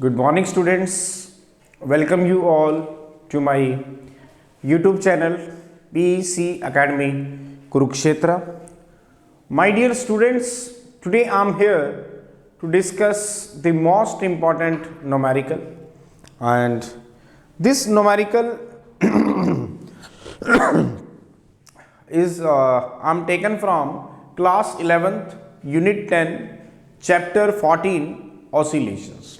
Good morning, students. Welcome you all to my YouTube channel PEC Academy Kurukshetra. My dear students, today I am here to discuss the most important numerical, and this numerical is I am taken from class 11th unit 10 chapter 14 oscillations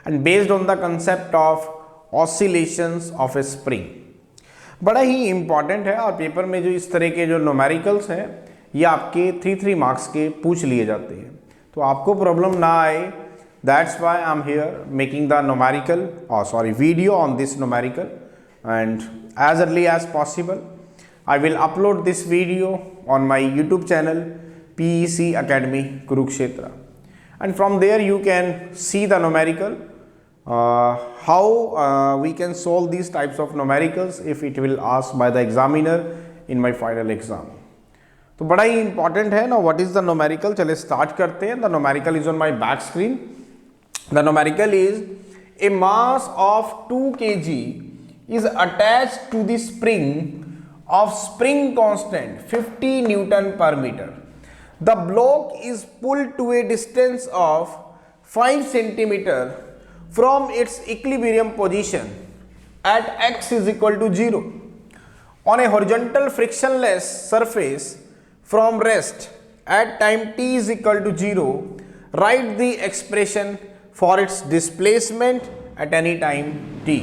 and based on the concept of oscillations of a spring. बड़ा ही important है और paper में जो इस तरह के जो numericals हैं ये आपके 3 मार्क्स के पूछ लिए जाते हैं, तो आपको प्रॉब्लम ना आए, that's why I am here making the numerical video on this numerical, and as early as possible I will upload this video on my YouTube channel PEC Academy Kurukshetra, and from there you can see the numerical, how we can solve these types of numericals if it will asked by the examiner in my final exam. तो बड़ा ही important है ना. What is the numerical, चले start करते हैं. The numerical is on my back screen. The numerical is a mass of 2 kg is attached to the spring of spring constant 50 Newton per meter. The block is pulled to a distance of 5 centimeter from its equilibrium position at x is equal to 0 on a horizontal frictionless surface from rest at time t is equal to 0. Write the expression for its displacement at any time t.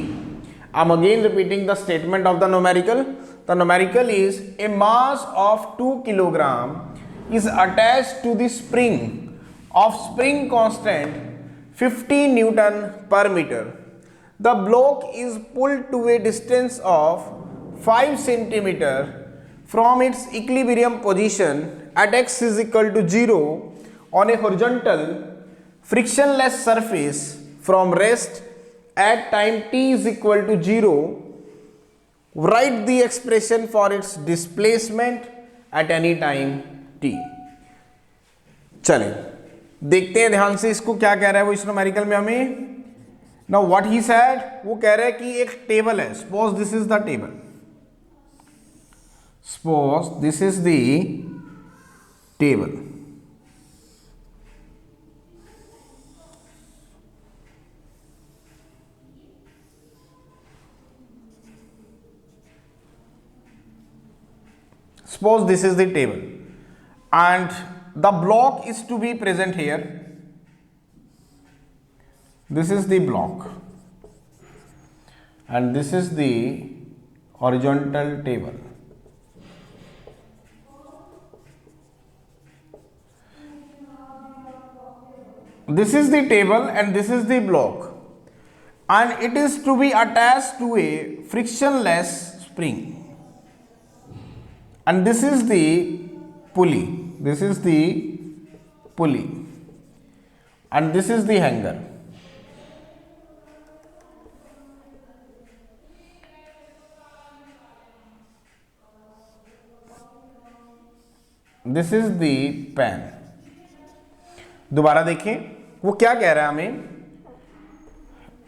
I'm again repeating the statement of the numerical. The numerical is a mass of 2 kilogram is attached to the spring of spring constant 50 Newton per meter. The block is pulled to a distance of 5 centimeter from its equilibrium position at x is equal to 0 on a horizontal frictionless surface from rest at time t is equal to 0. Write the expression for its displacement at any time t. चलें देखते हैं ध्यान से इसको क्या कह रहा है वो इस न्यूमेरिकल में हमें. नाउ व्हाट ही सेड, वो कह रहा है कि एक टेबल है. Suppose this is the table. Suppose this is the table. Suppose this is the table and the block is to be present here. This is the block and this is the horizontal table. This is the table and this is the block, and it is to be attached to a frictionless spring. And this is the pulley. This is the pulley. And this is the hanger. This is the pen. दोबारा देखें वो क्या कह रहा है हमें.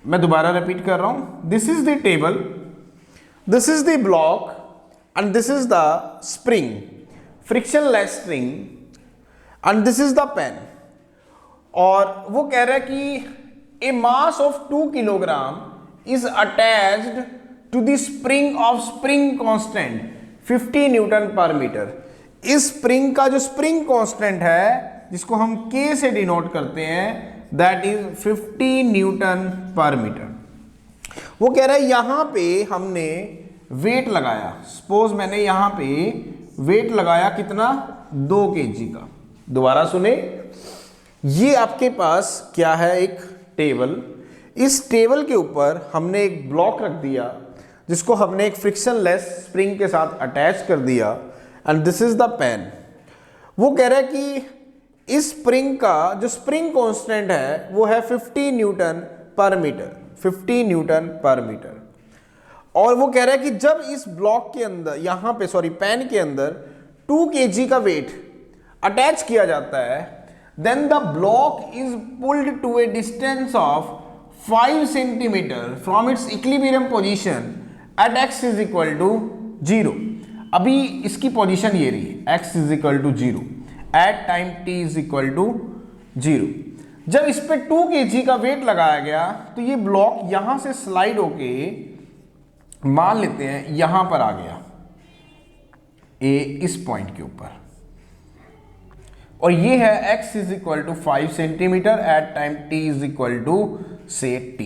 मैं दोबारा रिपीट कर रहा हूं. This is the table, this is the block, and this is the spring, frictionless spring, and this is the pen. और वो कह रहा है कि a mass of 2 kilogram is attached to the spring of spring constant 50 Newton per meter. इस spring का जो spring constant है जिसको हम K से डिनोट करते हैं, दैट इज 50 न्यूटन पर मीटर. वो कह रहा है यहां पे हमने वेट लगाया. सपोज मैंने यहां पे वेट लगाया कितना, 2 kg का. दोबारा सुने, ये आपके पास क्या है, एक टेबल. इस टेबल के ऊपर हमने एक ब्लॉक रख दिया जिसको हमने एक फ्रिक्शनलेस स्प्रिंग के साथ अटैच कर दिया, and this is the pen. वो कह रहा है कि इस स्प्रिंग का जो स्प्रिंग कांस्टेंट है वो है 50 न्यूटन पर मीटर. 50 न्यूटन पर मीटर. और वो कह रहा है कि जब इस ब्लॉक के अंदर यहां पे पेन के अंदर 2 kg का वेट अटैच किया जाता है, then the block is pulled to a distance of 5 centimetre from its equilibrium position at x is equal to 0। अभी इसकी पोजीशन ये रही, x is equal to 0 at time t is equal to 0। जब इस पे 2 kg का wait लगाया गया तो ये ब्लॉक यहां से स्लाइड होके मान लेते हैं यहां पर आ गया, ए इस पॉइंट के ऊपर, और ये है x is equal to 5 centimetre at time t is equal to से t।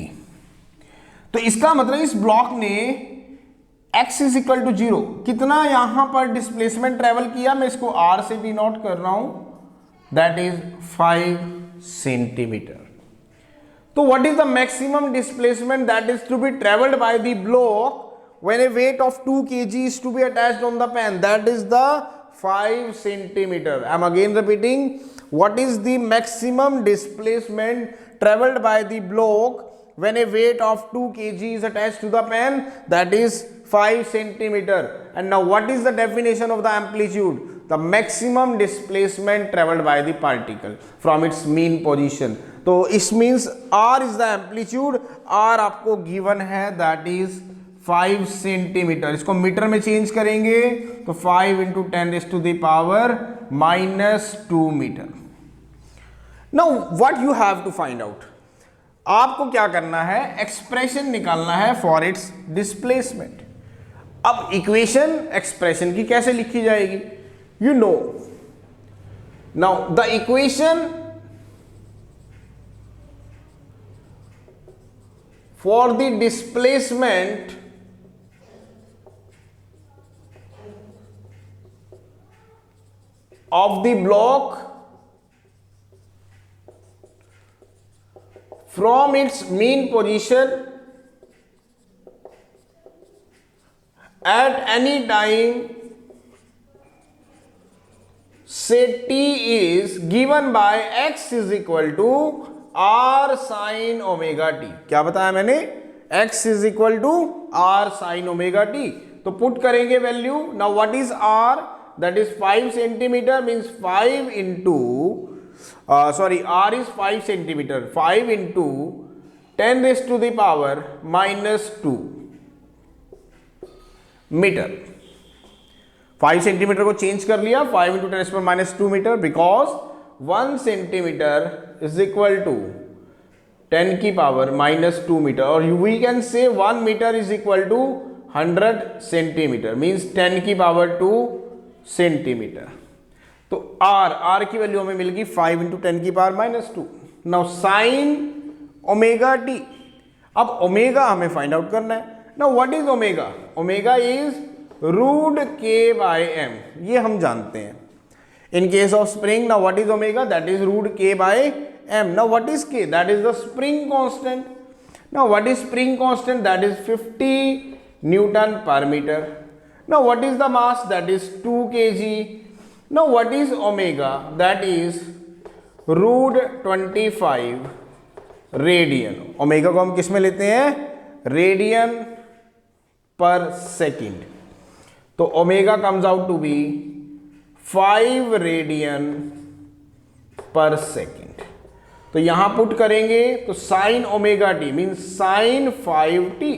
तो इसका मतलब इस ब्लॉक ने x इज इक्वल टू 0 कितना यहां पर डिस्प्लेसमेंट ट्रेवल किया, मैं इसको r से डिनोट कर रहा हूं, दैट इज 5 सेंटीमीटर। तो what is the maximum displacement that is to be travelled by the block when a weight of 2 kg is to be attached on the pen, that is the 5 centimeter. I am again repeating, what is the maximum displacement traveled by the block when a weight of 2 kg is attached to the pen, that is 5 centimeter. And now what is the definition of the amplitude? The maximum displacement traveled by the particle from its mean position. तो it means r is the amplitude, r आपको given है, that is 5 centimetre. इसको metre में change करेंगे तो 5 into 10⁻⁻2 metre. Now what you have to find out, आपको क्या करना है, एक्सप्रेशन निकालना है फॉर इट्स डिस्प्लेसमेंट। अब इक्वेशन एक्सप्रेशन की कैसे लिखी जाएगी, you know. Now the equation for the displacement of the block from its mean position at any time say t is given by x is equal to r sin omega t। क्या बताया मैंने, x is equal to r sin omega t। तो put करेंगे value. Now what is r, that is 5 centimeter, means 5 into r is 5 centimeter, 5 into 10 raised to the power -2 metre. 5 centimetre को change कर लिया, 5 into 10 raised to the power -2 metre, because 1 centimetre is equal to 10 की power -2 metre, और we can say 1 metre is equal to 100 centimetre, means 10 की power 2 centimetre. तो r की value हमें मिल गई 5 इंटू 10 की power -2। Now sine omega t, अब ओमेगा हमें फाइंड आउट करना है। Now what is omega, omega is √k/m, ये हम जानते हैं in case of spring. Now what is omega, that is √k/m। Now what is k, that is the spring constant. Now what is spring constant, that is 50 Newton पर metre. Now what is the mass, that is 2 kg. Now what is omega, that is √25 radian. Omega को हम किस में लेते हैं, radian per second. तो omega comes out to be 5 radian per second. तो यहां पुट करेंगे तो sine omega t means sine 5t।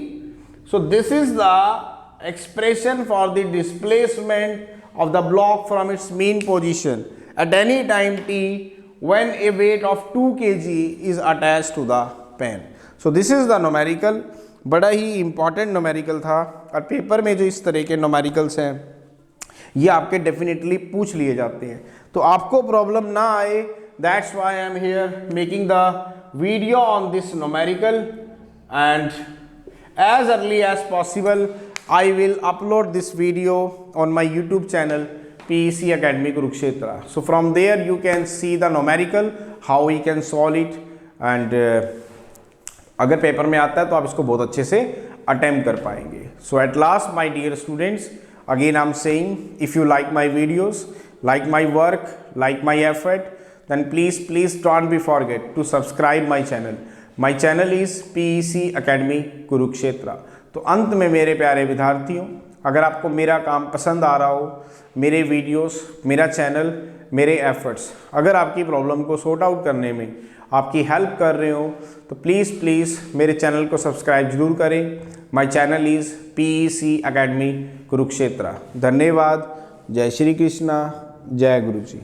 So this is the expression for the displacement of the block from its mean position at any time t when a weight of 2 kg is attached to the pen. So this is the numerical, बड़ा ही important numerical था, और paper में जो इस तरह के numericals हैं ये आपके डेफिनेटली पूछ लिए जाते हैं, तो आपको प्रॉब्लम ना आए, that's why I am here making the video on this numerical, and as early as possible I will upload this video on my YouTube channel PEC Academy Kurukshetra. So from there you can see the numerical, how we can solve it, and अगर paper में आता है तो आप इसको बहुत अच्छे से अटेम्प्ट कर पाएंगे। So at last my dear students, again I'm saying, if you like my videos, like my work, like my effort, then please don't be forget to subscribe my channel. My channel is PEC Academy Kurukshetra. तो अंत में मेरे प्यारे विद्यार्थियों, अगर आपको मेरा काम पसंद आ रहा हो, मेरे वीडियोस, मेरा चैनल, मेरे एफर्ट्स, अगर आपकी प्रॉब्लम को सॉर्ट आउट करने में आपकी हेल्प कर रहे हो, तो प्लीज़ मेरे चैनल को सब्सक्राइब जरूर करें। My channel is PEC academy Kurukshetra. धन्यवाद। जय श्री कृष्णा, जय गुरु जी।